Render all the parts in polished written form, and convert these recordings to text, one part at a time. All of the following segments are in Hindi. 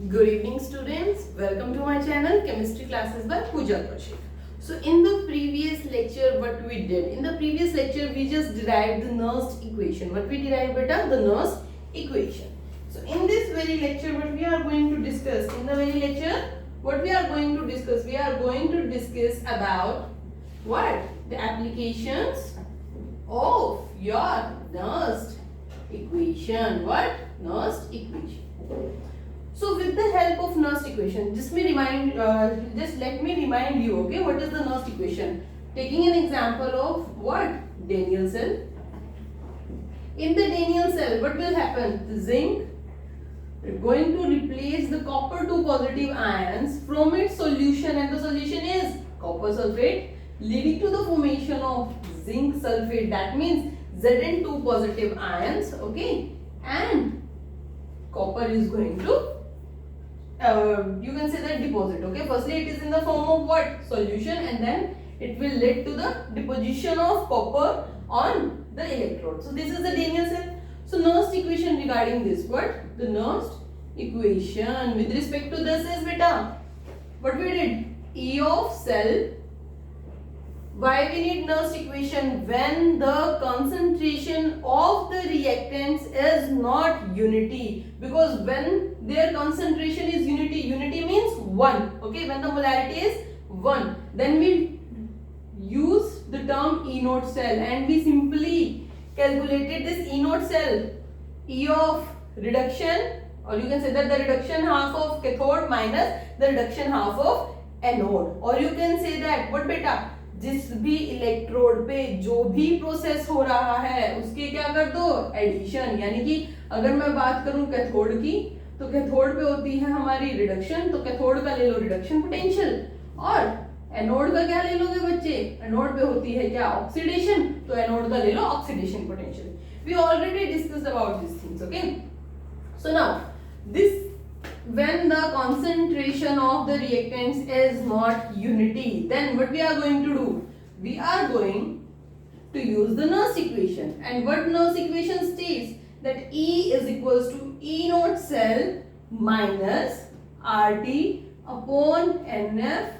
Good evening students, welcome to my channel Chemistry Classes by Pooja Kaushik. So in the previous lecture what we did, in the previous lecture we just derived the Nernst equation. What we derived beta? The Nernst equation. So in this very lecture what we are going to discuss, we are going to discuss about what? The applications of your Nernst equation. What? Nernst equation. So with the help of Nernst equation, just let me remind you, okay, what is the Nernst equation? Taking an example of what? Daniell cell. In the Daniell cell, what will happen? The zinc is going to replace the copper 2 positive ions from its solution, and the solution is copper sulfate, leading to the formation of zinc sulfate. That means Zn2 positive ions, okay, and copper is going to you can say that deposit, okay. Firstly it is in the form of what? Solution, and then it will lead to the deposition of copper on the electrode. So this is the Daniell cell. So Nernst equation regarding this, what? The Nernst equation with respect to this is beta, what we did? E of cell. Why we need Nernst equation? When the concentration of the reactants is not unity, because when their concentration is unity means 1, okay, when the molarity is 1, then we use the term E naught cell, and we simply calculated this E naught cell, E of reduction, or you can say that the reduction half of cathode minus the reduction half of anode, or you can say that what beta, जिस भी इलेक्ट्रोड पे जो भी प्रोसेस हो रहा है उसके क्या कर दो? एडिशन. यानी कि अगर मैं बात करूं कैथोड की, तो कैथोड पे होती है हमारी रिडक्शन, तो कैथोड का ले लो रिडक्शन पोटेंशियल, और एनोड का क्या ले लोगे बच्चे? एनोड पे होती है क्या? ऑक्सीडेशन, तो एनोड का ले लो oxidation potential. We already discussed about this things, okay. So now this, when the concentration of the reactants is not unity, then what we are going to do? We are going to use the Nernst equation, and what Nernst equation states that E is equals to E naught cell minus RT upon NF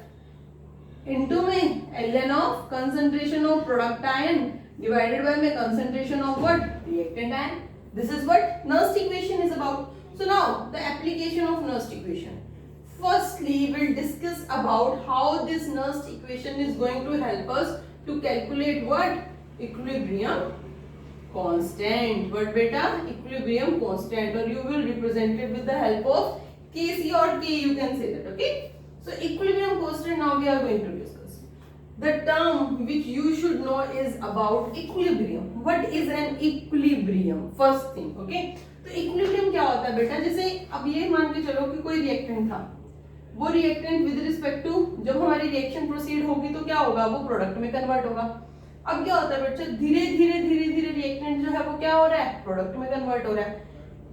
into my ln of concentration of product ion divided by my concentration of what? Reactant ion. This is what Nernst equation is about. So now the application of Nernst equation. Firstly, we'll discuss about how this Nernst equation is going to help us to calculate what? Equilibrium constant. What beta? Equilibrium constant, or you will represent it with the help of Kc or K, you can say that, okay. So equilibrium constant now we are going to discuss. The term which you should know is about equilibrium. What is an equilibrium? First thing, okay. तो इक्विलिब्रियम क्या होता है बेटा? जैसे अब ये मान के चलो कि कोई रिएक्टेंट था, वो रिएक्टेंट विद रिस्पेक्ट टू जब हमारी रिएक्शन प्रोसीड होगी तो क्या होगा? वो प्रोडक्ट में कन्वर्ट होगा. अब क्या होता है बच्चे? धीरे धीरे रिएक्टेंट जो है वो क्या हो रहा है? प्रोडक्ट में कन्वर्ट हो रहा है.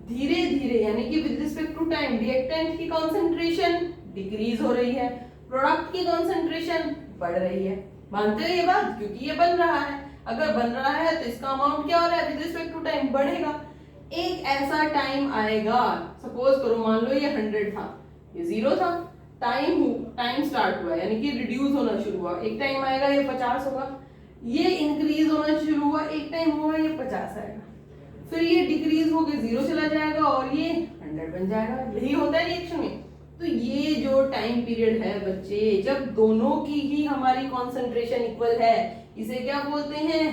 धीरे धीरे यानी कि with respect to time reactant की कॉन्सेंट्रेशन डिक्रीज हो रही है, प्रोडक्ट की कॉन्सेंट्रेशन बढ़ रही है. मानते हो ये बात? क्योंकि ये बन रहा है. अगर बन रहा है तो इसका अमाउंट क्या हो रहा है? विद रिस्पेक्ट टू टाइम बढ़ेगा. एक ऐसा टाइम आएगा, सपोज करो मान लो ये 100 था, ये 0 था, टाइम स्टार्ट हुआ यानी कि रिड्यूस होना शुरू हुआ. एक टाइम आएगा ये 50 होगा, ये इंक्रीज होना शुरू हुआ, एक टाइम हुआ ये 50 आएगा, फिर ये डिक्रीज होके 0 चला जाएगा और ये 100 बन जाएगा. यही होता है रिएक्शन में. तो ये जो टाइम पीरियड है बच्चे, जब दोनों की ही हमारी कॉन्सेंट्रेशन इक्वल है, इसे क्या बोलते हैं?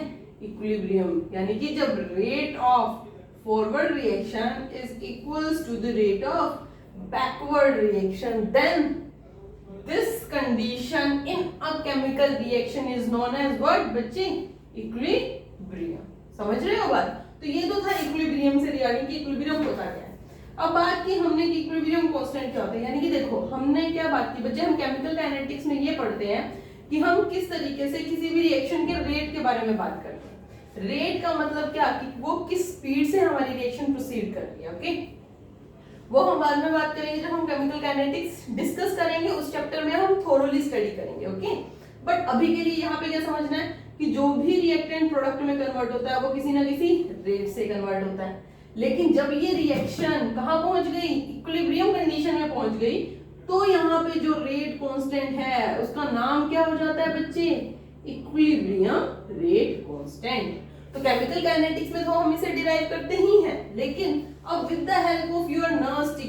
इक्विलिब्रियम. यानी कि जब rate of forward reaction is equals to the rate of backward reaction, then this condition in a chemical reaction is known as what बच्चे? Equilibrium. समझ रहे हो बात? तो ये तो था इक्विलिब्रियम से रिगार्डिंग कि इक्विलिब्रियम होता क्या है. अब बात की हमने कि इक्विलिब्रियम कांस्टेंट क्या होता है. यानी कि देखो हमने क्या बात की बच्चे, हम केमिकल काइनेटिक्स में ये पढ़ते हैं कि हम किस तरीके से किसी भी रिएक्शन के रेट के बारे में बात करते हैं. रेट का मतलब क्या कि वो किस स्पीड से हमारी रिएक्शन प्रोसीड कर रही है, ओके. वो हम बाद में बात करेंगे जब हम केमिकल काइनेटिक्स डिस्कस करेंगे, उस चैप्टर में हम थोरोली स्टडी करेंगे, ओके. बट अभी के लिए यहाँ पे क्या समझना है कि जो भी रिएक्टेंट प्रोडक्ट में कन्वर्ट होता है वो किसी ना किसी रेट से कन्वर्ट होता है. लेकिन जब ये रिएक्शन कहाँ पहुंच गई, इक्विलिब्रियम कंडीशन में पहुंच गई, तो यहाँ पे जो रेट कांस्टेंट है उसका नाम क्या हो जाता है बच्चे, इक्विलिब्रियम रेट कांस्टेंट। तो केमिकल काइनेटिक्स में तो हम इसे डिराइव करते ही हैं, लेकिन अब with the help of your Nernst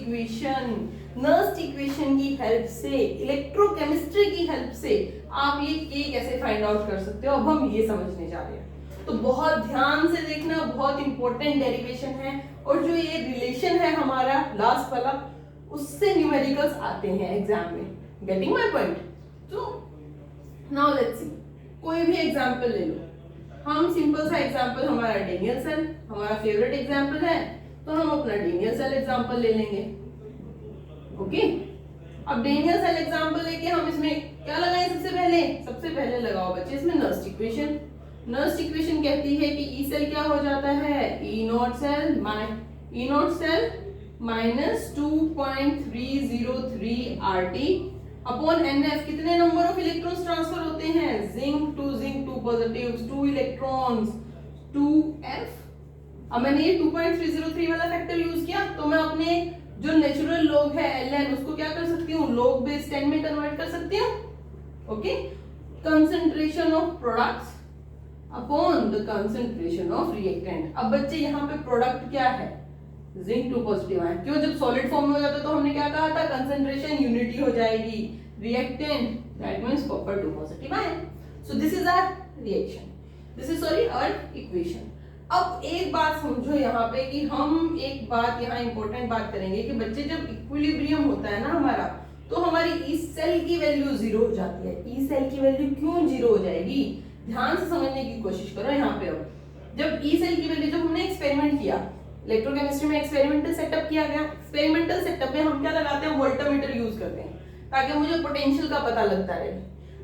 equation की हेल्प से, इलेक्ट्रोकेमिस्ट्री की हेल्प से आप ये के कैसे फाइंड आउट कर सकते हो, अब हम ये समझने जा रहे हैं। तो बहुत ध्यान से देखना, बहुत इंपॉर्टेंट डेरिवेशन है, और जो ये रिलेशन है हमारा लास्ट वाला, उससे न्यूमेरिकल्स आते हैं एग्जाम में। Getting my point? तो नाउ लेट्स सी, कोई भी एग्जांपल ले लो। हम सिंपल सा एग्जांपल, हमारा डेनियल सेल हमारा फेवरेट एग्जांपल है, तो हम अपना डेनियल सेल एग्जांपल ले लेंगे। ओके, अब डेनियल सेल एग्जांपल लेके हम इसमें क्या लगाएं, सबसे पहले लगाओ बच्चे इसमें नर्स्ट इक्वेशन। नर्स्ट इक्वेशन कहती है कि ई सेल क्या हो जाता है, E naught cell minus 2.303 RT upon NF। कितने नंबर ऑफ इलेक्ट्रॉन्स ट्रांसफर होते हैं, जिंक 2 पॉजिटिव्स, 2 इलेक्ट्रॉन्स 2F। अब मैंने ये 2.303 वाला फैक्टर यूज किया, तो मैं अपने जो नेचुरल लॉग है ln, उसको क्या कर सकती हूँ, log बेस 10 में कन्वर्ट कर सकती हूँ। Okay, concentration of products upon the concentration of reactant. अब बच्चे यहाँ पे प्रोडक्ट क्या है, जिंक 2 पॉजिटिव आयन। क्यों, जब सॉलिड फॉर्म में हो जाता तो हमने क्या कहा था, कंसंट्रेशन यूनिटी हो जाएगी, reactant that means copper 2 positive ion. So this is our reaction, this is sorry our equation. अब एक बात समझो यहाँ पे कि हम एक बात यहाँ इंपॉर्टेंट बात करेंगे कि बच्चे जब इक्विलिब्रियम होता है ना हमारा, तो हमारी ई सेल की वैल्यू 0 हो जाती है। ई सेल की वैल्यू क्यों 0 हो जाएगी, ध्यान से समझने की कोशिश करो यहाँ पे। अब जब ई सेल की वैल्यू, जब हमने एक्सपेरिमेंट किया इलेक्ट्रोकेमिस्ट्री में, एक्सपेरिमेंटल सेटअप किया गया, एक्सपेरिमेंटल सेटअप में हम क्या लगाते हैं, वोल्टामीटर यूज करते हैं ताकि मुझे पोटेंशियल का पता लगता रहे।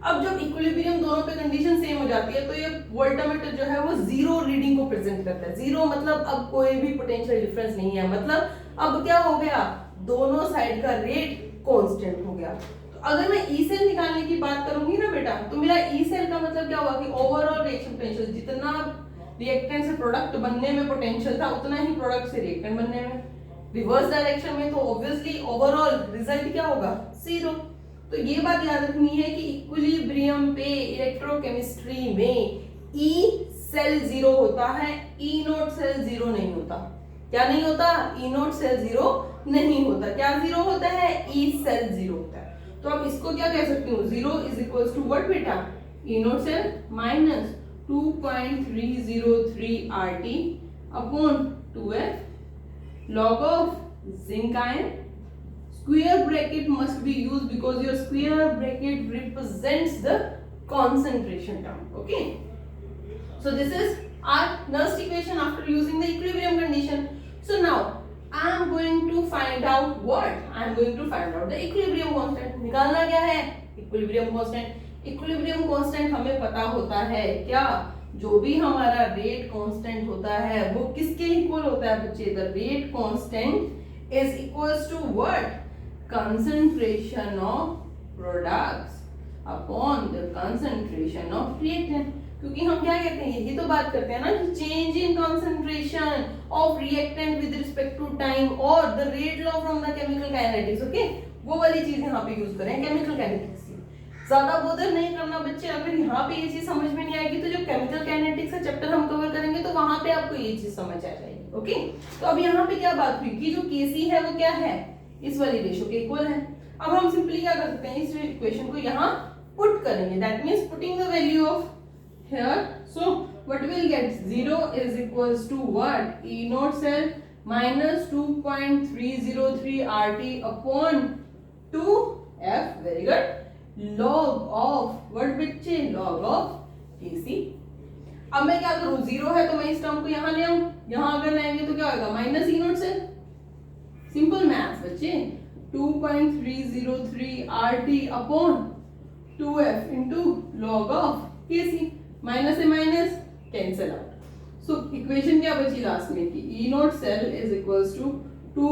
अब जब इक्विलिब्रियम दोनों पे कंडीशन सेम हो जाती है, तो ये वोल्टामीटर जो है वो 0 रीडिंग को प्रेजेंट करता है। 0 मतलब अब कोई भी पोटेंशियल डिफरेंस नहीं है, मतलब अब क्या हो गया, दोनों साइड का रेट कांस्टेंट हो गया। तो अगर मैं ई सेल निकालने की बात करूंगी ना बेटा, तो मेरा ई सेल का मतलब क्या हुआ कि ओवरऑल रिएक्शन पोटेंशियल, जितना रिएक्टेंट से प्रोडक्ट बनने में पोटेंशियल था, उतना ही प्रोडक्ट से रिएक्टेंट बनने में। रिवर्स डायरेक्शन में तो ऑब्वियसली ओवरऑल रिजल्ट क्या होगा, 0। तो ये बात याद रखनी है कि इक्विलिब्रियम पे इलेक्ट्रोकेमिस्ट्री में ई सेल 0 होता है, ई नॉट सेल 0 नहीं होता। क्या नहीं होता, ई नॉट सेल 0 नहीं होता। क्या 0 होता है, ई सेल 0 होता है। तो अब इसको क्या कह सकती हूँ, 0 इज इक्वल्स टू व्हाट बेटा, E naught cell minus 2.303 RT upon 2F log of zinc ion. Square bracket must be used because your square bracket represents the concentration term. Okay, so this is our Nernst equation after using the equilibrium condition. So now I am going to find out what? I am going to find out the equilibrium constant. निकालना क्या है, equilibrium constant. Equilibrium constant हमें पता होता है क्या, जो भी हमारा रेट कांस्टेंट होता है वो किसके इक्वल होता है बच्चे, the rate constant is equals to what, concentration of products upon the concentration of reactant. क्योंकि हम क्या कहते हैं, यही तो बात करते हैं ना कि change in concentration of reactant with respect to time और the rate law from the chemical kinetics. Okay, वो वाली चीज यहाँ पे यूज करें केमिकल काइनेटिक्स। ज्यादा बोधर नहीं करना बच्चे, अगर यहाँ पे ये चीज समझ में नहीं आएगी तो जो केमिकल काइनेटिक्स का चैप्टर हम कवर करेंगे तो वहां पे आपको ये चीज समझ आ जाएगी। ओके, तो अब यहाँ पे क्या बात हुई कि जो केसी है वो क्या है, इस वाली रेशो के इक्वल है। अब हम सिंपली क्या कर सकते हैं, इस इक्वेशन को यहाँ पुट करेंगे, that means putting the value of here. So what will get, 0 is equals to what, E naught cell minus 2.303 RT upon 2F, very good, log of what बच्चे, log of Kc। अब मैं क्या करूं, 0 है तो मैं इस टर्म को यहां ले आऊं, यहां अगर लाएंगे तो क्या होगा, माइनस ई नॉट से, सिंपल मैथ्स बच्चे, 2.303 RT upon 2F into log of Kc। Minus से minus cancel out. So equation क्या बची लास्ट में कि E naught cell is equals to 2.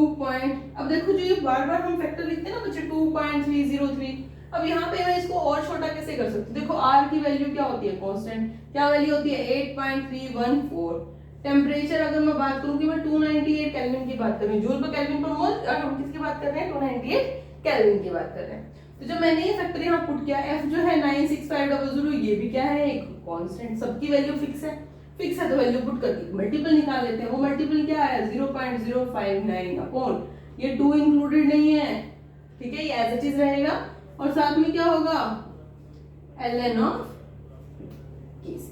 अब देखो जो ये बार बार हम फैक्टर लिखते हैं ना बच्चे, 2.303। अब यहाँ पे मैं इसको और छोटा कैसे कर सकती हूँ, देखो r की वैल्यू क्या होती है, कांस्टेंट, क्या वैल्यू होती है, 8.314 टेम्परेचर अगर मैं बात करूं कि मैं 298 केल्विन की बात कर रही हूँ, जूल पर केल्विन पर मोल, और हम किसकी बात कर रहे हैं, 298 केल्विन की बात कर रहे हैं। तो जब मैंने ये फैक्टर यहाँ पुट किया, F जो है 96500, ये भी क्या है, एक कांस्टेंट, सबकी वैल्यू फिक्स है तो वैल्यू पुट करके मल्टीपल निकाल लेते हैं। वो मल्टीपल क्या है, 0.059 अपॉन ये 2 इंक्लूडेड नहीं है, ठीक है, ये एज इट इज रहेगा, और साथ में क्या होगा, ln ऑफ केसी।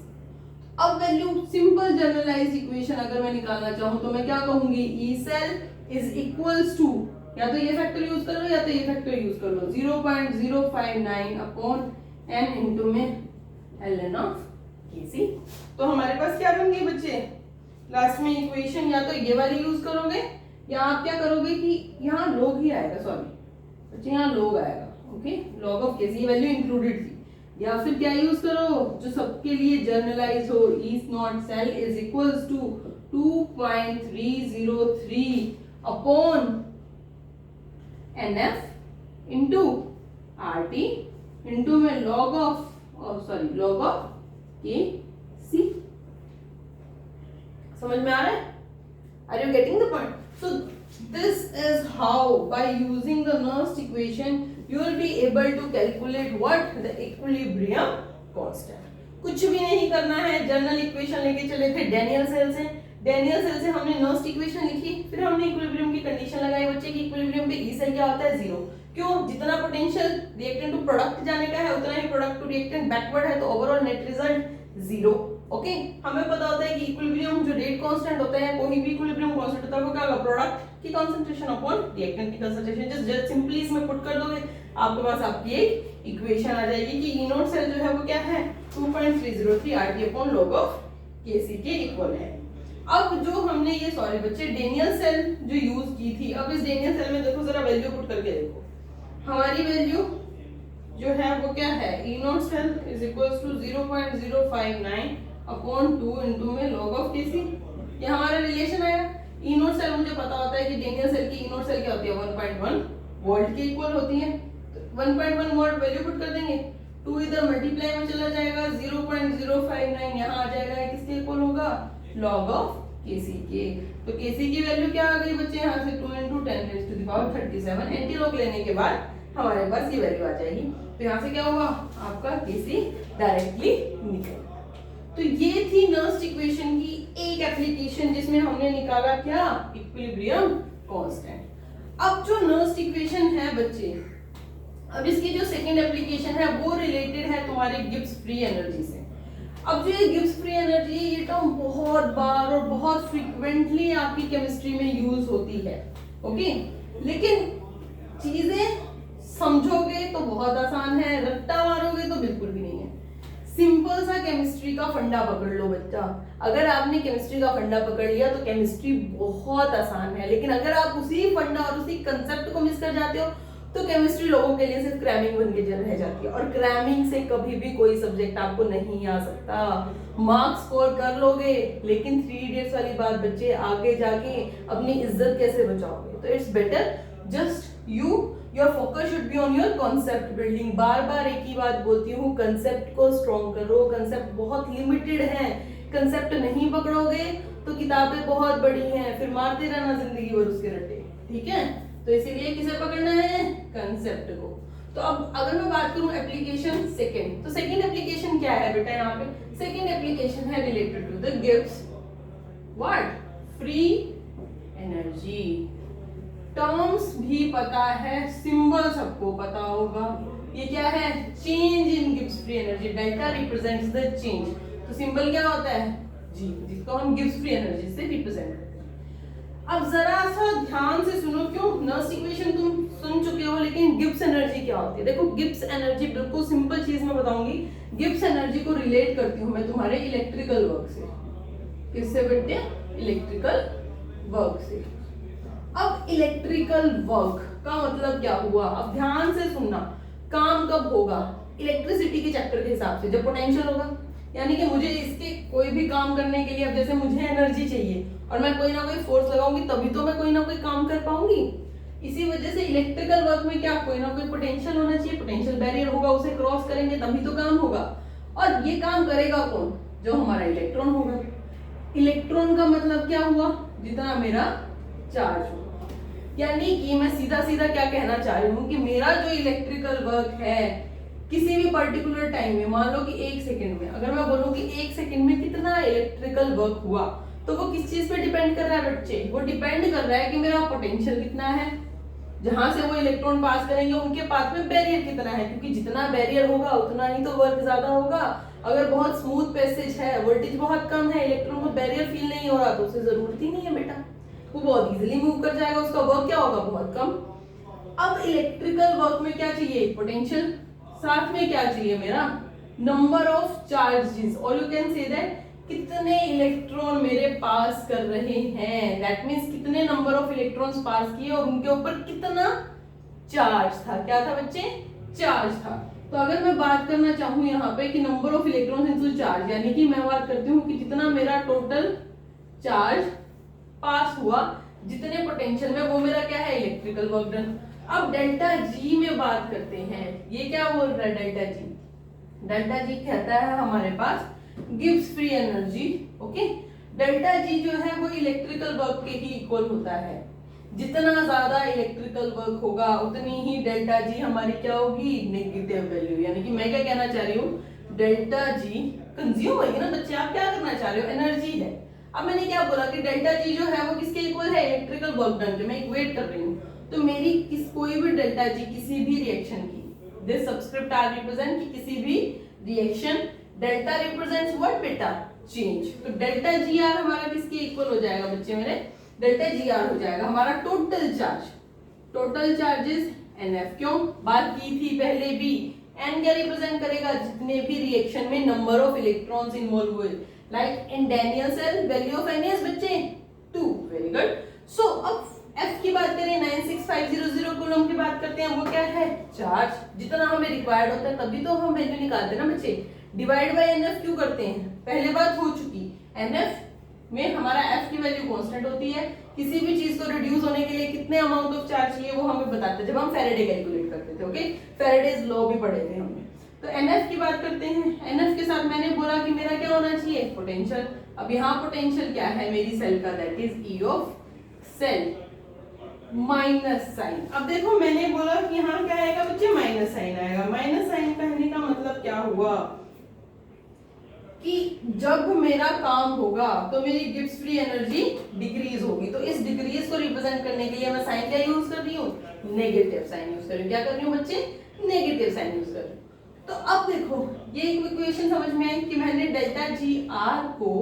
अब वैल्यू सिंपल जनरलाइज्ड इक्वेशन अगर मैं निकालना चाहूं तो मैं क्या कहूंगी, E cell is equals to, या तो ये फैक्टर यूज कर लो या तो ये फैक्टर यूज कर लो, 0.059 अपॉन n इंटू में ln ऑफ केसी। तो हमारे पास क्या बन गई बच्चे, लास्ट में इक्वेशन, या तो ये वाली यूज करोगे या आप क्या करोगे कि यहाँ log ही आएगा, सॉरी बच्चे यहाँ log आएगा, ओके, log ऑफ केसी, ये वैल्यू इंक्लूडेड थी, या फिर क्या यूज करो जो सबके लिए जर्नलाइज हो, E naught cell is equals to 2.303 upon NF into RT into में log ऑफ KC। समझ में आ रहा है? Are you getting the point? So this is how by using the Nernst equation you will be able to calculate what the equilibrium constant। कुछ भी नहीं करना है, जनरल इक्वेशन लेके चले थे डेनियल सेल से, डेनियल सेल से हमने नर्स्ट इक्वेशन लिखी, फिर हमने इक्विलिब्रियम की कंडीशन लगाई बच्चे की इक्विलिब्रियम पे ई सेल क्या होता है, जीरो। क्यों, जितना पोटेंशियल रिएक्टेंट टू प्रोडक्ट जाने का है उतना ही प्रोडक्ट टू रिएक्टेंट बैकवर्ड है, तो overall net result zero. Okay, हमें पता होता है कि इक्विलिब्रियम जो रेट कांस्टेंट होता है, कोई भी इक्विलिब्रियम कांस्टेंट होता है वो क्या होगा, प्रोडक्ट की कंसंट्रेशन अपॉन रिएक्टेंट की कंसंट्रेशन। जस्ट सिंपली इसमें पुट कर दोगे, आपके पास आपकी एक इक्वेशन आ जाएगी कि ई नोट सेल जो है वो क्या है, 2.303 RT upon log of KC के इक्वल है। अब जो हमने ये, सॉरी बच्चे, डेनियल सेल जो यूज की थी, अब इस डेनियल सेल में देखो जरा वैल्यू पुट करके देखो, हमारी वैल्यू जो है वो क्या है, E naught cell is equals to 0.059 upon 2 into में log ऑफ KC। ये हमारा रिलेशन आया। ई नोट सेल मुझे पता होता है कि डेनियल सेल की ई नोट सेल क्या होती है, 1.1 वोल्ट के इक्वल होती है, 1.1 वोल्ट वैल्यू पुट कर देंगे, 2 इधर मल्टीप्लाई में चला जाएगा, 0.059 यहाँ आ जाएगा, किसके इक्वल होगा, log ऑफ KC के। तो KC की वैल्यू क्या आ गई बच्चे, यहाँ से 2 into 10⁻37 एंटी लॉग लेने के बाद हमारे पास ये वैल्यू आ जाएगी। तो यहाँ से क्या होगा, आपका KC डायरेक्टली निकल। तो ये थी नर्स्ट इक्वेशन की एक एप्लीकेशन जिसमें हमने निकाला क्या, इक्विलिब्रियम कांस्टेंट। अब जो नर्स्ट इक्वेशन है बच्चे, अब इसकी जो सेकंड एप्लीकेशन है वो रिलेटेड है तुम्हारे गिब्स फ्री एनर्जी से। अब जो ये गिब्स फ्री एनर्जी, ये टर्म बहुत बार और बहुत फ्रीक्वेंटली आपकी केमिस्ट्री में यूज होती है, ओके, लेकिन चीजें समझोगे तो बहुत आसान है, रट्टा मारोगे तो बिल्कुल भी नहीं है। सिंपल सा केमिस्ट्री का फंडा पकड़ लो बच्चा, अगर आपने केमिस्ट्री का फंडा पकड़ लिया तो केमिस्ट्री बहुत आसान है। लेकिन अगर आप उसी फंडा और उसी कंसेप्ट को मिस कर जाते हो तो केमिस्ट्री लोगों के लिए सिर्फ क्रैमिंग बन के रह जाती है, और क्रैमिंग से कभी भी कोई सब्जेक्ट आपको नहीं आ सकता। मार्क्स स्कोर कर लोगे लेकिन 3 इडियट्स वाली बात बच्चे, आगे जाके अपनी इज्जत कैसे बचाओगे। तो it's better just your focus should be on your concept building. बार बार एक ही बात बोलती हूँ, कंसेप्ट को स्ट्रॉन्ग करो। कंसेप्ट बहुत लिमिटेड है, कंसेप्ट नहीं पकड़ोगे तो किताबें बहुत बड़ी हैं, फिर मारते रहना जिंदगी भर उसके रट्टे, ठीक है। तो इसीलिए किसे पकड़ना है, कंसेप्ट को। तो अब अगर मैं बात करूं एप्लीकेशन सेकंड, तो सेकंड एप्लीकेशन क्या है बेटा, यहाँ पे सेकंड एप्लीकेशन है related to the Gibbs what free energy. Terms भी पता है, सिंबल सबको पता होगा। ये क्या है, change in Gibbs free energy, delta represents the change. तो सिंबल क्या होता है, जी, जिसको हम गिब्स फ्री एनर्जी से रिप्रेजेंट करते हैं। अब जरा सा ध्यान से सुनो, क्यों, नर्स इक्वेशन तुम सुन चुके हो लेकिन गिब्स एनर्जी क्या होती है। देखो गिब्स एनर्जी बिल्कुल सिंपल चीज मैं बताऊंगी। गिब्स एनर्जी को रिलेट करती हूँ मैं तुम्हारे इलेक्ट्रिकल वर्क से। किससे बेटे, इलेक्ट्रिकल वर्क से। अब इलेक्ट्रिकल वर्क का मतलब क्या हुआ, अब ध्यान से सुनना। काम कब होगा, इलेक्ट्रिसिटी के चक्कर के हिसाब से, जब पोटेंशियल होगा। यानी कि मुझे इसके कोई भी काम करने के लिए, अब जैसे मुझे एनर्जी चाहिए और मैं कोई ना कोई फोर्स लगाऊंगी तभी तो मैं कोई ना कोई काम कर पाऊंगी। इसी वजह से इलेक्ट्रिकल वर्क में क्या, कोई ना कोई पोटेंशियल होना चाहिए, पोटेंशियल बैरियर होगा, उसे क्रॉस करेंगे तभी तो काम होगा। और ये काम करेगा कौन, जो हमारा इलेक्ट्रॉन होगा। इलेक्ट्रॉन का मतलब क्या हुआ, जितना मेरा चार्ज हुआ। यानी कि मैं सीधा सीधा क्या कहना चाह रही हूँ कि मेरा जो इलेक्ट्रिकल वर्क है किसी भी पर्टिकुलर टाइम में, मान लो कि 1 सेकंड में, अगर मैं बोलूँ कि 1 सेकंड में कितना इलेक्ट्रिकल वर्क हुआ, तो वो किस चीज पे डिपेंड कर रहा है बच्चे, वो डिपेंड कर रहा है कि मेरा पोटेंशियल कितना है, जहां से वो इलेक्ट्रॉन पास करेंगे उनके पास में बैरियर कितना है, क्योंकि जितना बैरियर होगा उतना ही तो वर्क ज्यादा होगा। अगर बहुत स्मूथ पैसेज है, वोल्टेज बहुत कम है, इलेक्ट्रॉन को बैरियर फील नहीं हो रहा, तो उसे जरूरत ही नहीं है बेटा, वो बहुत इजीली मूव कर जाएगा, उसका वर्क क्या होगा, बहुत कम। अब इलेक्ट्रिकल वर्क में क्या चाहिए, पोटेंशियल, साथ में क्या चाहिए मेरा, नंबर ऑफ चार्जेस, और यू कैन से दैट कितने इलेक्ट्रॉन मेरे पास कर रहे हैं, दैट मींस कितने नंबर ऑफ इलेक्ट्रॉन्स पास किए और उनके ऊपर कितना चार्ज था। क्या था बच्चे, चार्ज था। तो अगर मैं बात करना चाहूं यहाँ पे कि number of electrons into charge, यानी कि मैं बात करती हूँ कि जितना मेरा टोटल चार्ज पास हुआ, जितने पोटेंशियल में, वो मेरा क्या है, इलेक्ट्रिकल वर्क डन। अब डेल्टा जी में बात करते हैं, ये क्या बोल रहा है डेल्टा जी, डेल्टा जी कहता है हमारे पास Gibbs free energy. Okay, delta G जो है वो इलेक्ट्रिकल वर्क के ही इक्वल होता है, जितना ज्यादा इलेक्ट्रिकल वर्क होगा उतनी ही डेल्टा जी हमारी क्या होगी, नेगेटिव वैल्यू। यानी कि मैं क्या कहना चाह रही हूँ, डेल्टा जी कंज्यूम होगी ना बच्चे, आप क्या करना चाह रहे हो, एनर्जी है। अब मैंने क्या बोला कि डेल्टा जी जो है वो किसके इक्वल है, इलेक्ट्रिकल वर्क डन के, मैं इक्वेट कर रही हूँ, तो मेरी कोई भी डेल्टा जी किसी भी रिएक्शन की, दिस सबस्क्रिप्ट आर रिप्रेजेंट कि किसी भी रिएक्शन, डेल्टा रिप्रेजेंट्स व्हाट बेटा, चेंज। तो डेल्टा जी आर हमारा किसके इक्वल हो जाएगा बच्चे मेरे, डेल्टा जी आर हो जाएगा हमारा total charge, total charges NF. क्यों, बात की थी पहले भी, एन क्या रिप्रेजेंट करेगा, जितने भी रिएक्शन में नंबर ऑफ इलेक्ट्रॉन्स इन्वॉल्व हुए, like in Daniell cell value of n is बच्चे 2, वेरी गुड। सो अब एफ की बात करें, 96500 कूलम की बात करते हैं, वो क्या है, चार्ज, जितना हमें रिक्वायर्ड होता है तभी तो हम वैल्यू निकालते हैं ना बच्चे, डिवाइड बाय एनएफ क्यों करते हैं, पहले बात हो चुकी, एनएफ में हमारा एफ की वैल्यू कांस्टेंट होती है, किसी भी चीज को रिड्यूस होने के लिए कितने अमाउंट ऑफ चार्ज चाहिए वो हमें बताते हैं जब हम फैराडे कैलकुलेट करते थे। ओके, फैराडेज लॉ भी पढ़े थे हमने। तो एनएफ की बात करते हैं, एनएफ के साथ मैंने बोला कि मेरा क्या होना चाहिए, पोटेंशियल। अब यहाँ पोटेंशियल क्या है मेरी सेल का, that is E of cell minus sign. अब देखो मैंने बोला कि यहाँ क्या आएगा बच्चे, माइनस साइन आएगा। माइनस साइन कहने का मतलब क्या हुआ कि जब मेरा काम होगा तो मेरी गिब्स फ्री एनर्जी डिक्रीज होगी, तो इस डिक्रीज को रिप्रेजेंट करने के लिए मैं साइन क्या यूज कर रही हूँ, नेगेटिव साइन यूज कर रही हूँ। क्या कर रही हूँ बच्चे, नेगेटिव साइन यूज कर रही हूँ। तो अब देखो ये इक्वेशन समझ में आई कि मैंने डेल्टा जी आर को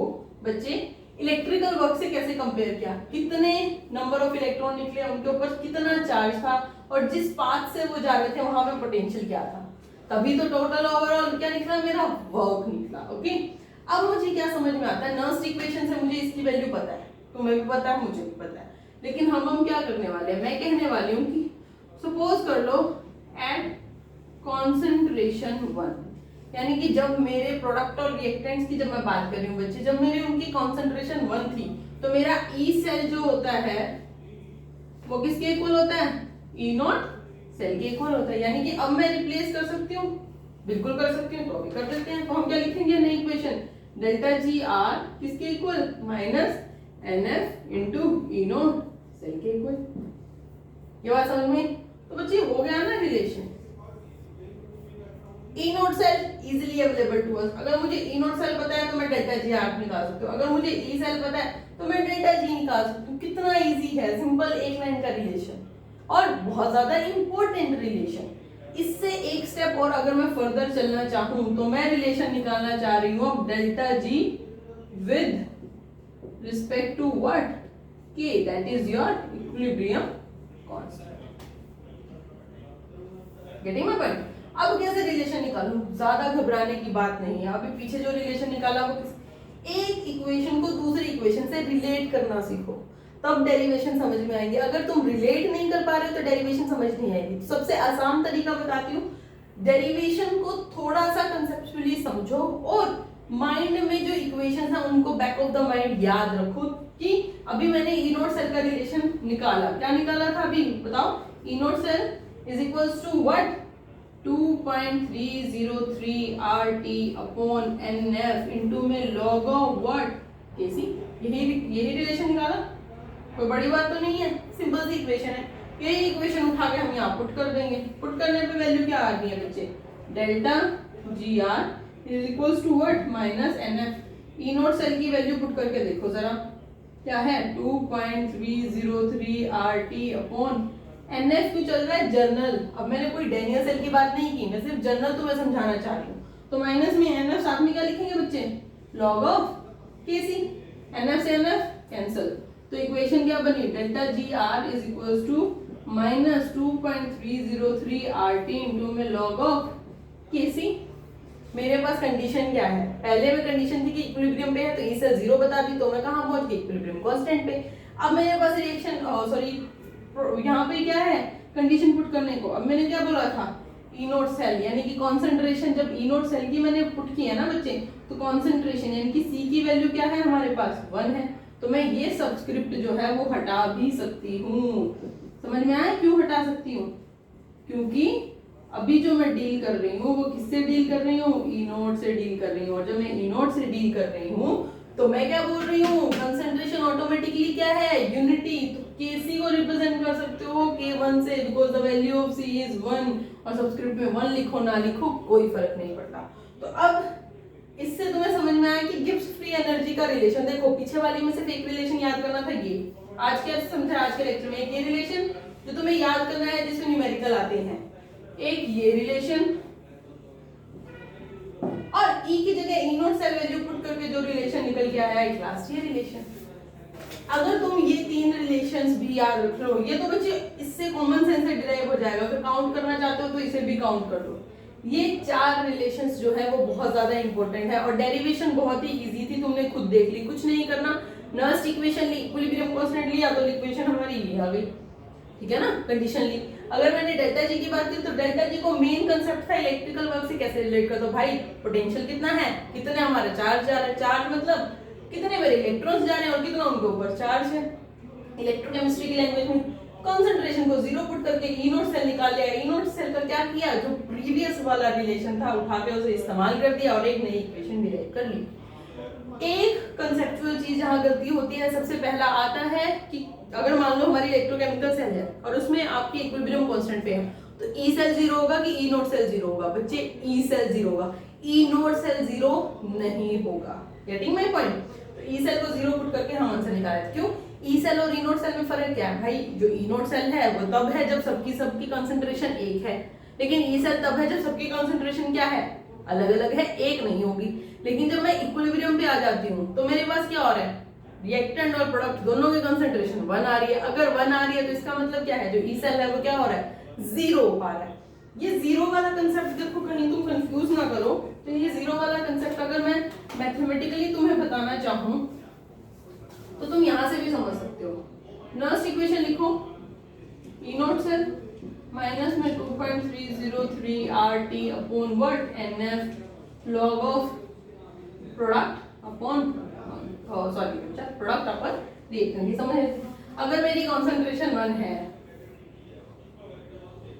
बच्चे इलेक्ट्रिकल वर्क से कैसे कंपेयर किया, कितने नंबर ऑफ इलेक्ट्रॉन निकले, उनके ऊपर कितना चार्ज था, और जिस पाथ से वो जा रहे थे वहां पे पोटेंशियल क्या था, तभी तो टोटल ओवरऑल क्या निकला, मेरा वर्क निकला। ओके, अब मुझे क्या समझ में आता है, नर्स्ट इक्वेशन से मुझे इसकी वैल्यू पता है, तुम्हें भी पता है, मुझे भी पता है, लेकिन हम क्या करने वाले हैं, मैं कहने वाली हूँ कि सपोज कर लो एट कॉन्सेंट्रेशन 1, यानी कि जब मेरे प्रोडक्ट और रिएक्टेंट्स की जब मैं बात कर रही हूँ बच्चे, जब मेरी उनकी कॉन्सेंट्रेशन 1 थी, तो मेरा ई सेल जो होता है वो किसके इक्वल होता है, ई नॉट सेल के इक्वल होता है। यानी कि अब मैं रिप्लेस कर सकती हूँ, बिल्कुल कर सकती हूँ, तो अभी कर देते हैं। तो हम क्या लिखेंगे नई इक्वेशन, डेल्टा जी आर किसके equal, minus n F into E naught cell के इक्वल। ये बात समझ में, तो बच्चे हो गया ना relation. E naught cell easily available to us, अगर मुझे ई नोट सेल पता है तो मैं डेल्टा जी आर निकाल सकती हूँ, अगर मुझे ई सेल पता है तो मैं डेल्टा जी निकाल सकती हूँ। कितना इजी है, सिंपल एक लाइन का रिलेशन, और बहुत ज्यादा इंपॉर्टेंट रिलेशन। इससे एक स्टेप और अगर मैं फर्दर चलना चाहूं तो मैं रिलेशन निकालना चाह रही हूँ अब delta G with respect to what, K, that is your equilibrium constant. Getting my point. अब कैसे रिलेशन निकालूं, ज्यादा घबराने की बात नहीं है। अभी पीछे जो रिलेशन निकाला वो एक इक्वेशन को दूसरी इक्वेशन से रिलेट करना सीखो, तब डेरिवेशन समझ में आएंगे। अगर तुम रिलेट नहीं कर पा रहे हो तो डेरिवेशन समझ नहीं आएगी। तो सबसे आसान तरीका बताती हूँ, डेरिवेशन को थोड़ा सा कंसेप्चुअली समझो और माइंड में जो इक्वेशन है उनको बैक ऑफ द माइंड याद रखो कि अभी मैंने ई नोट सेल का रिलेशन निकाला, क्या निकाला था अभी बताओ, E naught cell is equals to what, 2.303 RT upon NF into में log of what, Kc, यही रिलेशन निकाला, कोई बड़ी बात तो नहीं है, सिंपल सी इक्वेशन है। यही इक्वेशन उठा के हम यहाँ पुट कर देंगे। पुट करने पे वैल्यू क्या आ रही है बच्चे, delta G R is equals to what, minus n F. E naught cell की वैल्यू पुट करके देखो जरा, क्या है 2.303 RT अपॉन एन एफ क्यों चल रहा है, जर्नल। अब मैंने कोई डेनियल सेल की बात नहीं की, मैं सिर्फ जर्नल तुम्हें समझाना चाह रही हूँ। तो माइनस में एन एफ, साथ में क्या लिखेंगे बच्चे, log of KC, n F से एन एफ कैंसल। तो इक्वेशन क्या बनी, delta G R is equals to minus 2.303 RT into में लॉग ऑफ केसी। मेरे पास कंडीशन क्या है, पहले में कंडीशन थी कि इक्विलिब्रियम पे है तो ई सेल 0 बता दी, तो मैं कहाँ पहुंच गई, इक्विलिब्रियम कांस्टेंट पे। अब मेरे पास रिएक्शन सॉरी यहाँ पे क्या है कंडीशन पुट करने को। अब मैंने क्या बोला था, ई नोट सेल यानी कि कॉन्सेंट्रेशन, जब ई नोट सेल की मैंने पुट की है ना बच्चे, तो कॉन्सेंट्रेशन यानी कि सी की वैल्यू क्या है हमारे पास 1 है, तो मैं ये सबस्क्रिप्ट जो है वो हटा भी सकती हूँ। समझ में आया क्यों हटा सकती हूँ, क्योंकि अभी जो मैं डील कर रही हूँ वो किससे डील कर रही हूँ, ई नोट से डील कर रही हूँ। और जब मैं ई नोट से डील कर रही हूँ तो मैं क्या बोल रही हूँ, कंसंट्रेशन ऑटोमेटिकली क्या है, यूनिटी। तो Kc को रिप्रेजेंट कर सकते हो K1 से, because the value of C is 1, और सबस्क्रिप्ट में 1 लिखो ना लिखो कोई फर्क नहीं पड़ता। तो अब इससे तुम्हें समझ में आया कि गिब्स फ्री एनर्जी का रिलेशन। देखो पीछे वाली में सिर्फ एक रिलेशन याद करना था, ये आज क्या समझा आज के लेक्चर में, एक ये रिलेशन जो तुम्हें याद करना है जिसमें न्यूमेरिकल आते हैं, एक ये रिलेशन, और ई की जगह ई नोट सेल वैल्यू पुट करके जो रिलेशन निकल के आया एक लास्ट ईयर रिलेशन। अगर तुम ये तीन रिलेशंस भी याद रख लो, ये तो बच्चे इससे कॉमन सेंस से डिराइव हो जाएगा, अगर काउंट करना चाहते हो तो इसे भी काउंट कर लो। ये 4 रिलेशंस जो है वो बहुत ज्यादा इंपॉर्टेंट है, और डेरिवेशन बहुत ही इजी थी, तुमने खुद देख ली, कुछ नहीं करना। नर्स्ट इक्वेशन ली, इक्विलिब्रियम कांस्टेंट लिया तो इक्वेशन हमारी ये आ गई, ठीक है ना, कंडीशन ली। अगर मैंने डेल्टा जी की बात की तो डेल्टा जी को मेन कंसेप्ट था इलेक्ट्रिकल वर्क से कैसे रिलेट कर दो भाई, पोटेंशियल कितना है, कितने हमारे चार्ज जा रहे हैं, चार्ज मतलब कितने मेरे इलेक्ट्रॉन्स जा रहे हैं और कितना उनके ऊपर चार्ज है। इलेक्ट्रोकेमिस्ट्री की लैंग्वेज में कंसंट्रेशन को 0 पुट करके ई नोट सेल निकाल लिया। ई नोट सेल का क्या किया, जो प्रीवियस वाला रिलेशन था उठा के उसे इस्तेमाल कर दिया और एक नई इक्वेशन डिराइव कर ली। एक कंसेप्चुअल चीज जहां गलती होती है, सबसे पहला आता है कि अगर मान लो हमारी इलेक्ट्रोकेमिकल सेल है और उसमें आपकी इक्विलिब्रियम कांस्टेंट पे है, तो ई सेल 0 होगा कि ई नोट सेल 0 होगा, बच्चे ई सेल 0 होगा, ई नोट सेल 0 नहीं होगा। Getting my point. तो ई सेल को 0 पुट करके हम आंसर निकाले। क्यों, ई सेल और ई नोट सेल में फर्क क्या है भाई, जो ई नोट सेल है वो तब है जब सबकी कंसंट्रेशन एक है, लेकिन ई सेल तब है जब सबकी कंसंट्रेशन क्या है, अलग अलग है, एक नहीं होगी। लेकिन जब मैं इक्विलिब्रियम पे आ जाती हूँ तो मेरे पास क्या हो रहा है, रिएक्टेंट और प्रोडक्ट दोनों की कंसंट्रेशन 1 आ रही है। अगर 1 आ रही है तो इसका मतलब क्या है, जो ई सेल है वो क्या हो रहा है, 0 आ रहा है। ये 0 वाला कंसेप्ट देखो कहीं तुम कंफ्यूज ना करो, तो ये 0 वाला कंसेप्ट अगर मैं मैथमेटिकली तुम्हें बताना चाहूँ तो तुम यहां से भी समझ सकते हो। नर्स्ट इक्वेशन लिखो, ई नोट सेल माइनस में 2.303 RT upon what, NF log of product upon sorry product upon reactant. समझ, अगर मेरी कंसंट्रेशन 1 है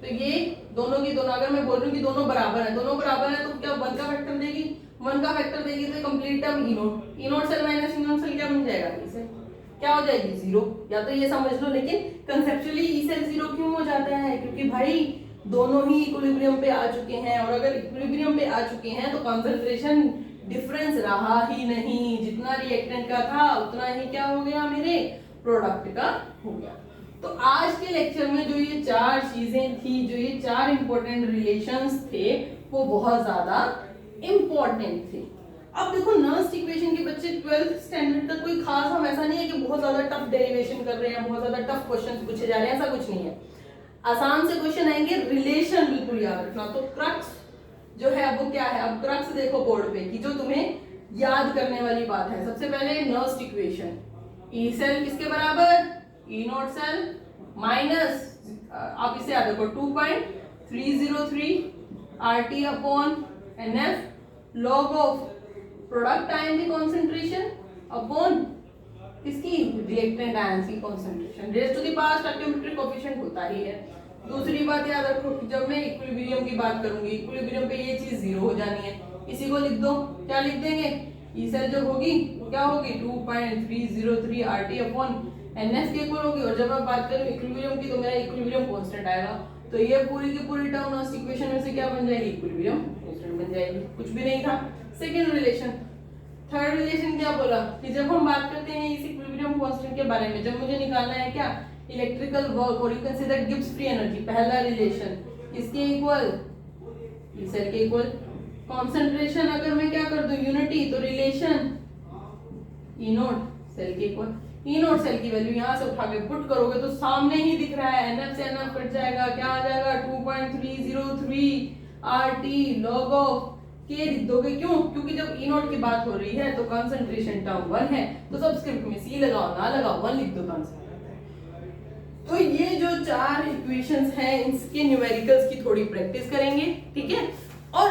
तो ये दोनों की दोनों, अगर मैं बोल रही हूँ कि दोनों बराबर है, दोनों बराबर है तो क्या 1 का फैक्टर देगी, 1 का फैक्टर देगी तो कंप्लीट टर्म ई नोट सेल माइनस ई नोट सेल क्या बन जाएगा, इसे क्या हो जाएगी 0। या तो ये समझ लो, लेकिन कंसेप्चुअली ई सेल 0 क्यों हो जाता है, क्योंकि भाई दोनों ही इक्विलिब्रियम पे आ चुके हैं, और अगर इक्विलिब्रियम पे आ चुके हैं तो कंसंट्रेशन डिफरेंस रहा ही नहीं, जितना रिएक्टेंट का था उतना ही क्या हो गया, मेरे प्रोडक्ट का हो गया। तो आज के लेक्चर में जो ये 4 चीजें थी, जो ये 4 इंपॉर्टेंट रिलेशंस थे, वो बहुत ज्यादा इंपॉर्टेंट थे। अब देखो नर्स्ट इक्वेशन के बच्चे 12th स्टैंडर्ड तक कोई खास हम ऐसा नहीं है कि बहुत ज्यादा टफ डेरिवेशन कर रहे हैं, बहुत ज्यादा टफ क्वेश्चंस पूछे जा रहे हैं, ऐसा कुछ नहीं है। आसान से क्वेश्चन आएंगे, रिलेशन बिल्कुल याद रखना। तो क्रक्स जो है वो क्या है, अब क्रक्स देखो बोर्ड पे कि जो तुम्हें याद करने वाली बात है। सबसे पहले नर्स्ट इक्वेशन, ई सेल किसके बराबर, ई नोट सेल माइनस, आप इसे याद रखो 2.303 RT upon NF log of product ion की कंसंट्रेशन अपॉन किसकी, रिएक्टेंट आयन की concentration, raise to the power stoichiometric coefficient होता ही है। दूसरी बात याद रखो कि जब मैं इक्विलिब्रियम की बात करूंगी, इक्विलिब्रियम पे ये चीज 0 हो जानी है, इसी को लिख दो, क्या लिख देंगे, ई सेल जो होगी वो क्या होगी 2.303 RT अपॉन NF के इक्वल होगी। और जब मैं बात करूं इक्विलिब्रियम की तो मेरा इक्विलिब्रियम कांस्टेंट आएगा। तो ये पूरी की पूरी टर्म नर्स्ट इक्वेशन में से क्या बन जाएगी, इक्विलिब्रियम कांस्टेंट बन जाएगी। कुछ भी नहीं था। सेकंड रिलेशन, थर्ड रिलेशन क्या बोला कि जब हम बात करते हैं इस इक्विलिब्रियम कांस्टेंट के बारे में, जब मुझे निकालना है क्या इलेक्ट्रिकल वर्क और you can say that gives free energy, पहला रिलेशन इसके इक्वल ई सेल के इक्वल। कंसंट्रेशन अगर मैं क्या कर दूं यूनिटी, तो रिलेशन ई नोट सेल के इक्वल। ई नोट सेल की वैल्यू यहां से उठा के पुट करोगे तो सामने ही दिख रहा है, NF से NF कट जाएगा, क्या आ जाएगा 2.303 RT log ऑफ के लिख दोगे। क्यों? क्योंकि जब ई नोट की बात हो रही है तो कंसंट्रेशन टर्म 1 है, तो सबस्क्रिप्ट में सी लगाओ ना लगाओ 1 लिख दो आंसर। तो ये जो चार इक्वेशंस हैं इसके न्यूमेरिकल्स की थोड़ी प्रैक्टिस करेंगे, ठीक है। और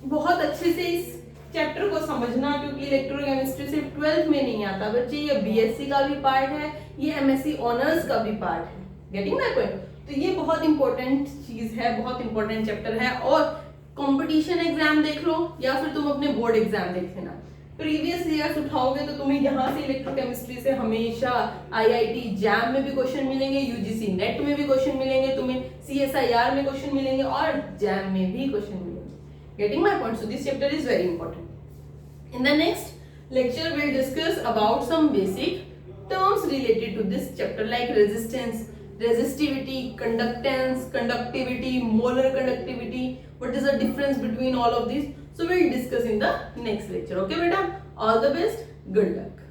बहुत अच्छे से इस चैप्टर को समझना, क्योंकि इलेक्ट्रोकेमिस्ट्री सिर्फ 12th में नहीं आता बच्चे, ये बीएससी का भी पार्ट है, ये एमएससी ऑनर्स का भी पार्ट है। Getting my point? तो ये बहुत इंपॉर्टेंट चीज है, बहुत इंपॉर्टेंट चैप्टर है। और कंपटीशन एग्जाम देख लो या फिर तुम अपने बोर्ड एग्जाम देख लेना, प्रीवियस ईयर्स उठाओगे तो तुम्हें यहाँ से इलेक्ट्रोकेमिस्ट्री से हमेशा आईआईटी जैम में भी क्वेश्चन मिलेंगे, यूजीसी नेट में भी क्वेश्चन मिलेंगे, तुम्हें सीएसआईआर में क्वेश्चन मिलेंगे और जैम में भी क्वेश्चन मिलेंगे। Getting my point? So this chapter is very important. In the next lecture, we'll discuss about some basic terms related to this chapter like resistance, resistivity, conductance, conductivity, molar conductivity. What is the difference between all of these? So we'll discuss in the next lecture. Okay, beta? All the best. Good luck.